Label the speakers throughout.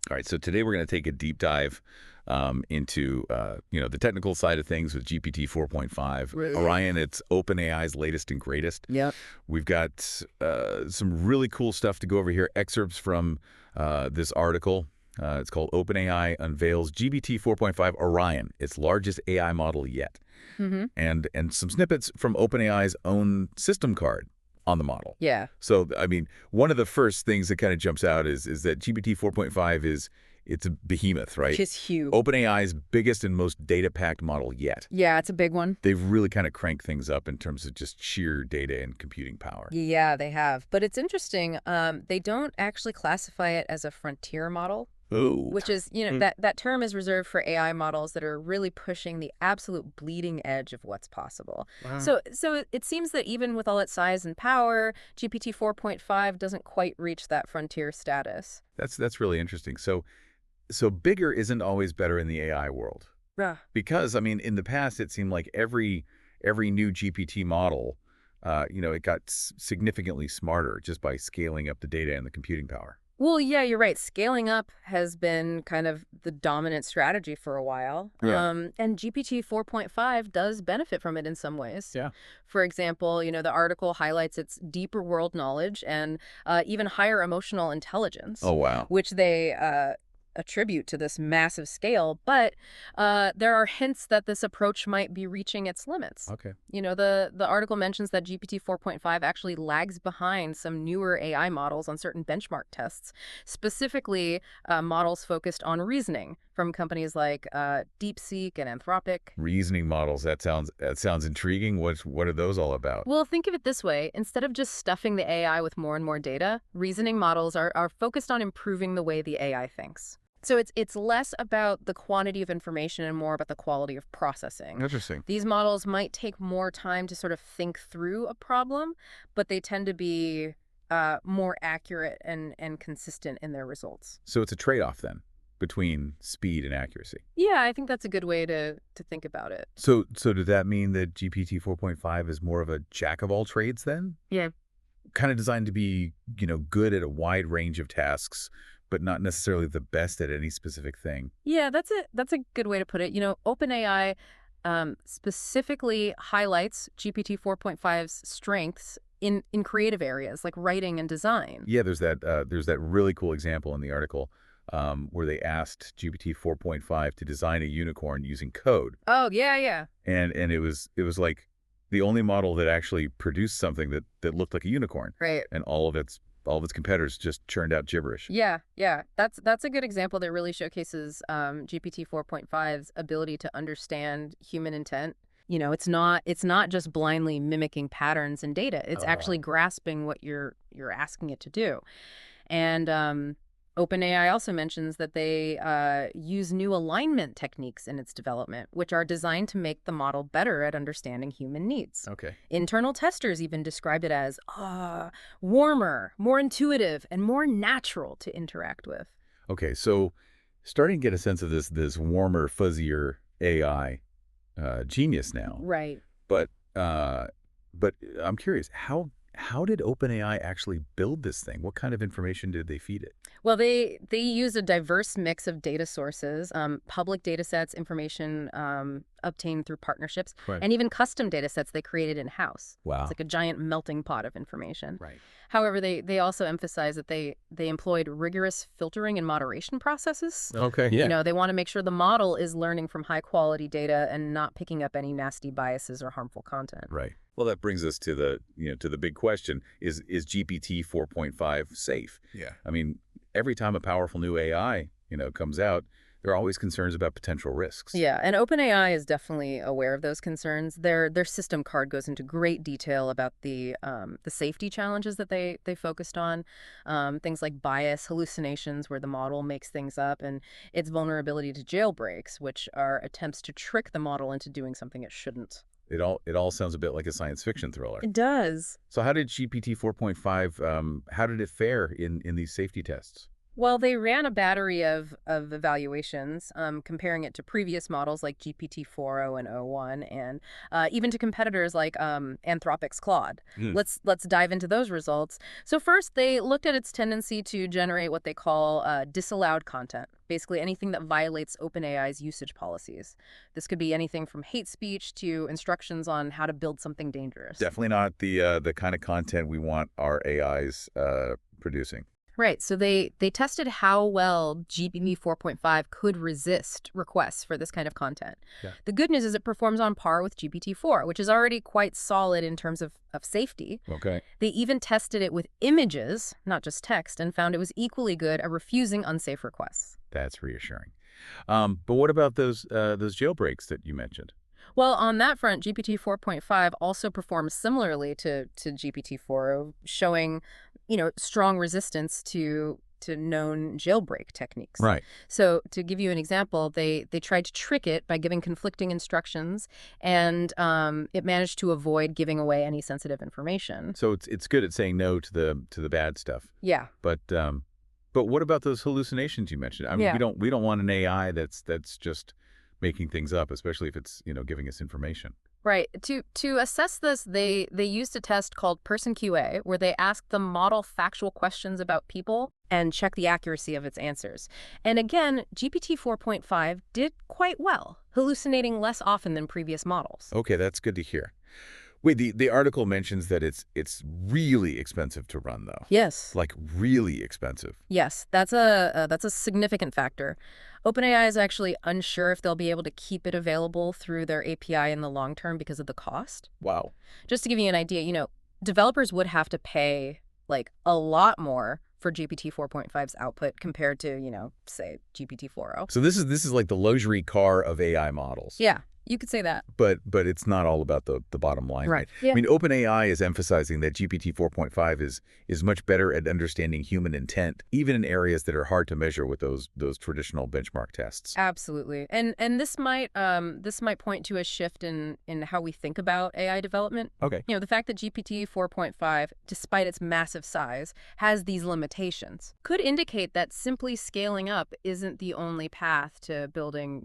Speaker 1: All right, so today we're going to take a deep dive into the technical side of things with GPT 4.5. Orion, it's OpenAI's latest and greatest.
Speaker 2: Yep.
Speaker 1: We've got some really cool stuff to go over here. Excerpts from this article. It's called OpenAI Unveils GPT 4.5 Orion, its largest AI model yet. And some snippets from OpenAI's own system card on the model.
Speaker 2: Yeah.
Speaker 1: So, I mean, one of the first things that kind of jumps out is that GPT 4.5 it's a behemoth, right?
Speaker 2: It's huge.
Speaker 1: OpenAI's biggest and most data-packed model yet.
Speaker 2: Yeah, it's a big one.
Speaker 1: They've really kind of cranked things up in terms of just sheer data and computing power.
Speaker 2: Yeah, they have. But it's interesting. They don't actually classify it as a frontier model.
Speaker 1: Oh.
Speaker 2: Which is, that term is reserved for AI models that are really pushing the absolute bleeding edge of what's possible.
Speaker 1: Wow.
Speaker 2: So it seems that even with all its size and power, GPT 4.5 doesn't quite reach that frontier status.
Speaker 1: That's really interesting. So bigger isn't always better in the AI world.
Speaker 2: Yeah.
Speaker 1: Because, I mean, in the past, it seemed like every new GPT model, it got significantly smarter just by scaling up the data and the computing power.
Speaker 2: Well, yeah, you're right. Scaling up has been kind of the dominant strategy for a while.
Speaker 1: Yeah.
Speaker 2: And GPT 4.5 does benefit from it in some ways.
Speaker 1: Yeah.
Speaker 2: For example, the article highlights its deeper world knowledge and even higher emotional intelligence.
Speaker 1: Oh, wow.
Speaker 2: Which they attribute to this massive scale, but there are hints that this approach might be reaching its limits.
Speaker 1: Okay.
Speaker 2: The article mentions that GPT 4.5 actually lags behind some newer AI models on certain benchmark tests, specifically models focused on reasoning from companies like DeepSeek and Anthropic.
Speaker 1: Reasoning models, that sounds intriguing. What are those all about?
Speaker 2: Well, think of it this way. Instead of just stuffing the AI with more and more data, reasoning models are focused on improving the way the AI thinks. So it's less about the quantity of information and more about the quality of processing.
Speaker 1: Interesting.
Speaker 2: These models might take more time to sort of think through a problem, but they tend to be more accurate and consistent in their results.
Speaker 1: So it's a trade-off then between speed and accuracy.
Speaker 2: Yeah, I think that's a good way to think about it.
Speaker 1: So does that mean that GPT 4.5 is more of a jack of all trades then?
Speaker 2: Yeah.
Speaker 1: Kind of designed to be, good at a wide range of tasks, but not necessarily the best at any specific thing.
Speaker 2: Yeah, that's a good way to put it. OpenAI specifically highlights GPT 4.5's strengths in creative areas like writing and design.
Speaker 1: Yeah, there's that really cool example in the article where they asked GPT 4.5 to design a unicorn using code.
Speaker 2: Oh, yeah.
Speaker 1: And it was like the only model that actually produced something that looked like a unicorn.
Speaker 2: Right.
Speaker 1: And all of its competitors just churned out gibberish.
Speaker 2: Yeah. That's a good example that really showcases GPT 4.5's ability to understand human intent. It's not just blindly mimicking patterns and data. It's actually grasping what you're asking it to do. And OpenAI also mentions that they use new alignment techniques in its development, which are designed to make the model better at understanding human needs.
Speaker 1: Okay.
Speaker 2: Internal testers even described it as warmer, more intuitive, and more natural to interact with.
Speaker 1: Okay, so starting to get a sense of this warmer, fuzzier AI genius now.
Speaker 2: Right.
Speaker 1: But I'm curious, how did OpenAI actually build this thing? What kind of information did they feed it?
Speaker 2: Well, they use a diverse mix of data sources, public data sets, information obtained through partnerships,
Speaker 1: Right.
Speaker 2: and even custom data sets they created in-house.
Speaker 1: Wow.
Speaker 2: It's like a giant melting pot of information.
Speaker 1: Right.
Speaker 2: However, they also emphasize that they employed rigorous filtering and moderation processes.
Speaker 1: Okay. Yeah.
Speaker 2: They want to make sure the model is learning from high-quality data and not picking up any nasty biases or harmful content.
Speaker 1: Right. Well, that brings us to the big question: is GPT 4.5 safe?
Speaker 3: Yeah.
Speaker 1: I mean, every time a powerful new AI comes out, there are always concerns about potential risks.
Speaker 2: Yeah, and OpenAI is definitely aware of those concerns. Their system card goes into great detail about the safety challenges that they focused on, things like bias, hallucinations where the model makes things up, and its vulnerability to jailbreaks, which are attempts to trick the model into doing something it shouldn't.
Speaker 1: It all sounds a bit like a science fiction thriller.
Speaker 2: It does.
Speaker 1: So how did GPT 4.5 how did it fare in these safety tests?
Speaker 2: Well, they ran a battery of evaluations, comparing it to previous models like GPT-4o and o1, and even to competitors like Anthropic's Claude.
Speaker 1: Hmm.
Speaker 2: Let's dive into those results. So first, they looked at its tendency to generate what they call disallowed content, basically anything that violates OpenAI's usage policies. This could be anything from hate speech to instructions on how to build something dangerous.
Speaker 1: Definitely not the kind of content we want our AIs producing.
Speaker 2: Right. So they tested how well GPT 4.5 could resist requests for this kind of content.
Speaker 1: Yeah.
Speaker 2: The good news is it performs on par with GPT-4, which is already quite solid in terms of safety.
Speaker 1: Okay.
Speaker 2: They even tested it with images, not just text, and found it was equally good at refusing unsafe requests.
Speaker 1: That's reassuring. But what about those jailbreaks that you mentioned?
Speaker 2: Well, on that front, GPT 4.5 also performs similarly to GPT-4, showing, strong resistance to known jailbreak techniques.
Speaker 1: Right.
Speaker 2: So to give you an example, they tried to trick it by giving conflicting instructions, and it managed to avoid giving away any sensitive information.
Speaker 1: So it's good at saying no to the bad stuff.
Speaker 2: Yeah.
Speaker 1: But what about those hallucinations you mentioned? I mean,
Speaker 2: Yeah.
Speaker 1: we don't want an AI that's just making things up, especially if it's giving us information.
Speaker 2: Right. To assess this, they used a test called Person QA, where they asked the model factual questions about people and check the accuracy of its answers. And again, GPT 4.5 did quite well, hallucinating less often than previous models.
Speaker 1: Okay, that's good to hear. Wait, the article mentions that it's really expensive to run, though.
Speaker 2: Yes.
Speaker 1: Like really expensive.
Speaker 2: Yes, that's a significant factor. OpenAI is actually unsure if they'll be able to keep it available through their API in the long term because of the cost.
Speaker 1: Wow.
Speaker 2: Just to give you an idea, developers would have to pay like a lot more for GPT 4.5's output compared to, say, GPT-4o.
Speaker 1: So this is like the luxury car of AI models.
Speaker 2: Yeah, you could say that.
Speaker 1: But it's not all about the bottom line.
Speaker 2: Right. Yeah.
Speaker 1: I mean, OpenAI is emphasizing that GPT 4.5 is much better at understanding human intent, even in areas that are hard to measure with those traditional benchmark tests.
Speaker 2: Absolutely. And this might point to a shift in how we think about AI development.
Speaker 1: Okay.
Speaker 2: The fact that GPT 4.5, despite its massive size, has these limitations could indicate that simply scaling up isn't the only path to building,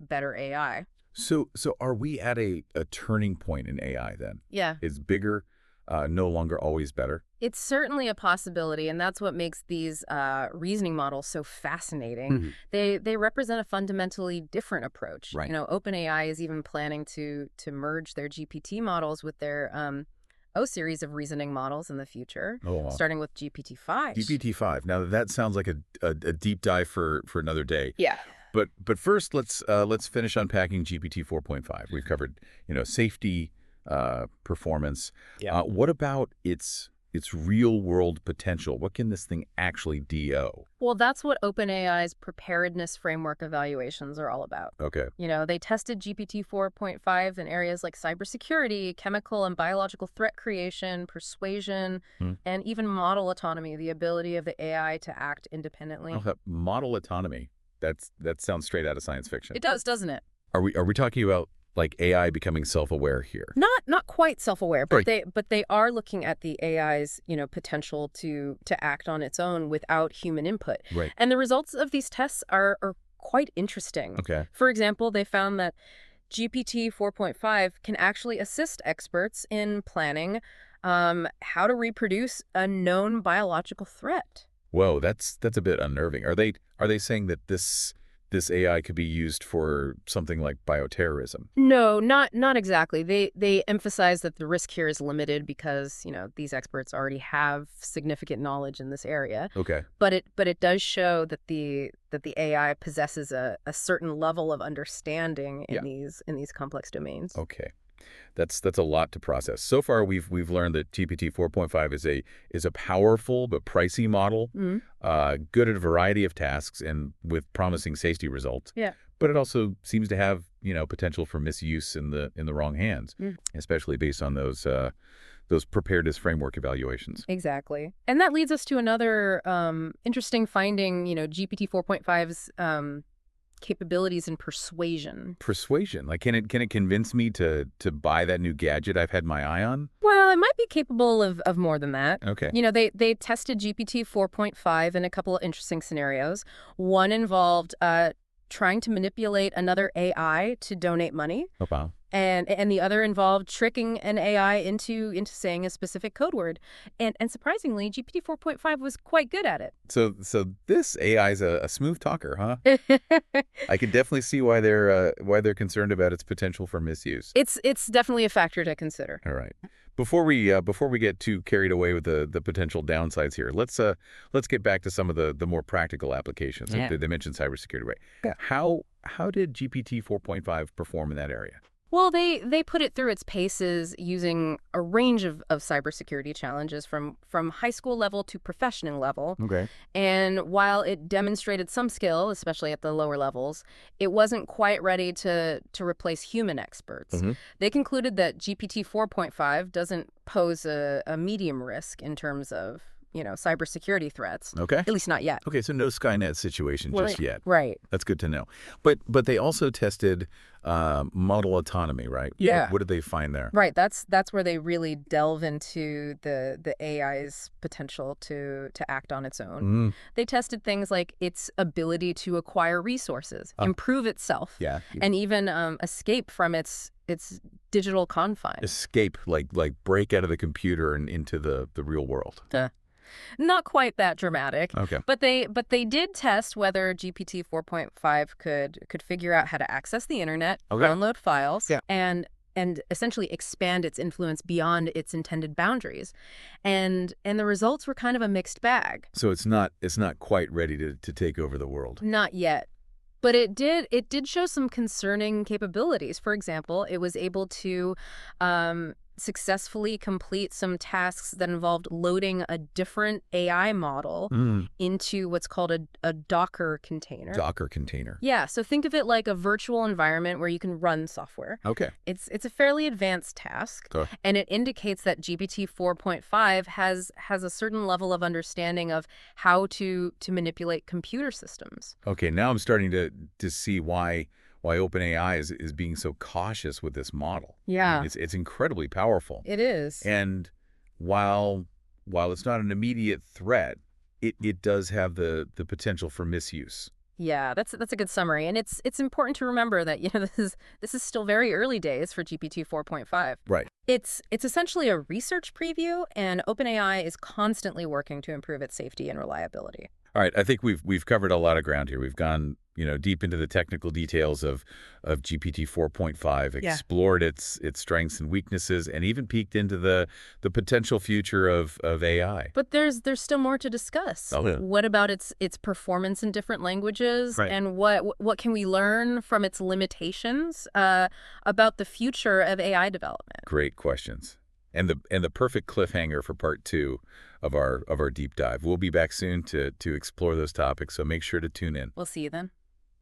Speaker 2: better AI.
Speaker 1: So are we at a turning point in AI then?
Speaker 2: Yeah.
Speaker 1: Is bigger no longer always better?
Speaker 2: It's certainly a possibility, and that's what makes these reasoning models so fascinating.
Speaker 1: Mm-hmm.
Speaker 2: They represent a fundamentally different approach.
Speaker 1: Right.
Speaker 2: OpenAI is even planning to merge their GPT models with their O series of reasoning models in the future,
Speaker 1: Oh, wow.
Speaker 2: starting with GPT-5.
Speaker 1: GPT-5. Now that sounds like a deep dive for another day.
Speaker 2: Yeah.
Speaker 1: But first, let's finish unpacking GPT 4.5. We've covered, safety, performance.
Speaker 2: Yeah.
Speaker 1: What about its real world potential? What can this thing actually do?
Speaker 2: Well, that's what OpenAI's preparedness framework evaluations are all about.
Speaker 1: Okay.
Speaker 2: They tested GPT 4.5 in areas like cybersecurity, chemical and biological threat creation, persuasion, and even model autonomy, the ability of the AI to act independently.
Speaker 1: Oh, model autonomy. That sounds straight out of science fiction.
Speaker 2: It does, doesn't it?
Speaker 1: Are we talking about like AI becoming self-aware here?
Speaker 2: Not quite self-aware, but
Speaker 1: Right.
Speaker 2: they are looking at the AI's, potential to act on its own without human input.
Speaker 1: Right.
Speaker 2: And the results of these tests are quite interesting.
Speaker 1: Okay.
Speaker 2: For example, they found that GPT 4.5 can actually assist experts in planning how to reproduce a known biological threat.
Speaker 1: Whoa, that's a bit unnerving. Are they saying that this AI could be used for something like bioterrorism?
Speaker 2: No, not exactly. They emphasize that the risk here is limited because, these experts already have significant knowledge in this area.
Speaker 1: Okay.
Speaker 2: But it does show that the AI possesses a certain level of understanding in these complex domains.
Speaker 1: Okay. That's a lot to process. So far, we've learned that GPT 4.5 is a powerful but pricey model, good at a variety of tasks and with promising safety results.
Speaker 2: Yeah.
Speaker 1: But it also seems to have potential for misuse in the wrong hands, especially based on those preparedness framework evaluations.
Speaker 2: Exactly. And that leads us to another interesting finding. GPT 4.5's capabilities in persuasion.
Speaker 1: Persuasion? Like, can it convince me to buy that new gadget I've had my eye on?
Speaker 2: Well, it might be capable of more than that.
Speaker 1: Okay.
Speaker 2: You know, they tested GPT 4.5 in a couple of interesting scenarios. One involved trying to manipulate another AI to donate money.
Speaker 1: Oh, wow.
Speaker 2: And the other involved tricking an AI into saying a specific code word. And surprisingly, GPT 4.5 was quite good at it.
Speaker 1: So this AI is a smooth talker, huh? I can definitely see why they're concerned about its potential for misuse.
Speaker 2: It's definitely a factor to consider.
Speaker 1: All right. Before we get too carried away with the potential downsides here, let's get back to some of the more practical applications.
Speaker 2: Yeah.
Speaker 1: They mentioned cybersecurity, right?
Speaker 2: Yeah.
Speaker 1: How did GPT 4.5 perform in that area?
Speaker 2: Well, they put it through its paces using a range of cybersecurity challenges from high school level to professional level.
Speaker 1: Okay.
Speaker 2: And while it demonstrated some skill, especially at the lower levels, it wasn't quite ready to replace human experts.
Speaker 1: Mm-hmm.
Speaker 2: They concluded that GPT 4.5 doesn't pose a medium risk in terms of, cybersecurity threats.
Speaker 1: Okay.
Speaker 2: At least not yet.
Speaker 1: Okay, so no Skynet situation just yet.
Speaker 2: Right.
Speaker 1: That's good to know. But they also tested model autonomy, right?
Speaker 2: Yeah.
Speaker 1: What did they find there?
Speaker 2: Right. That's where they really delve into the AI's potential to act on its own.
Speaker 1: Mm.
Speaker 2: They tested things like its ability to acquire resources, improve itself,
Speaker 1: Yeah.
Speaker 2: and even escape from its digital confines.
Speaker 1: Escape, like break out of the computer and into the real world.
Speaker 2: Not quite that dramatic.
Speaker 1: Okay.
Speaker 2: But they did test whether GPT 4.5 could figure out how to access the internet,
Speaker 1: Okay.
Speaker 2: download files,
Speaker 1: Yeah.
Speaker 2: and essentially expand its influence beyond its intended boundaries. And the results were kind of a mixed bag.
Speaker 1: So it's not quite ready to take over the world.
Speaker 2: Not yet. But it did show some concerning capabilities. For example, it was able to successfully complete some tasks that involved loading a different AI model into what's called a Docker container.
Speaker 1: Docker container.
Speaker 2: Yeah, so think of it like a virtual environment where you can run software.
Speaker 1: Okay.
Speaker 2: It's a fairly advanced task, and it indicates that GPT 4.5 has a certain level of understanding of how to manipulate computer systems.
Speaker 1: Okay, now I'm starting to see why OpenAI is being so cautious with this model.
Speaker 2: Yeah.
Speaker 1: I mean, it's incredibly powerful.
Speaker 2: It is.
Speaker 1: And while it's not an immediate threat, it does have the potential for misuse.
Speaker 2: Yeah, that's a good summary. And it's important to remember that, this is still very early days for GPT 4.5.
Speaker 1: Right.
Speaker 2: It's essentially a research preview, and OpenAI is constantly working to improve its safety and reliability.
Speaker 1: All right, I think we've covered a lot of ground here. We've gone, deep into the technical details of GPT 4.5, explored its strengths and weaknesses, and even peeked into the potential future of AI.
Speaker 2: But there's still more to discuss.
Speaker 1: Oh, yeah.
Speaker 2: What about its performance in different languages,
Speaker 1: Right.
Speaker 2: and what can we learn from its limitations about the future of AI development?
Speaker 1: Great questions. And the perfect cliffhanger for part 2 of our deep dive. We'll be back soon to explore those topics, so make sure to tune in.
Speaker 2: We'll see you then.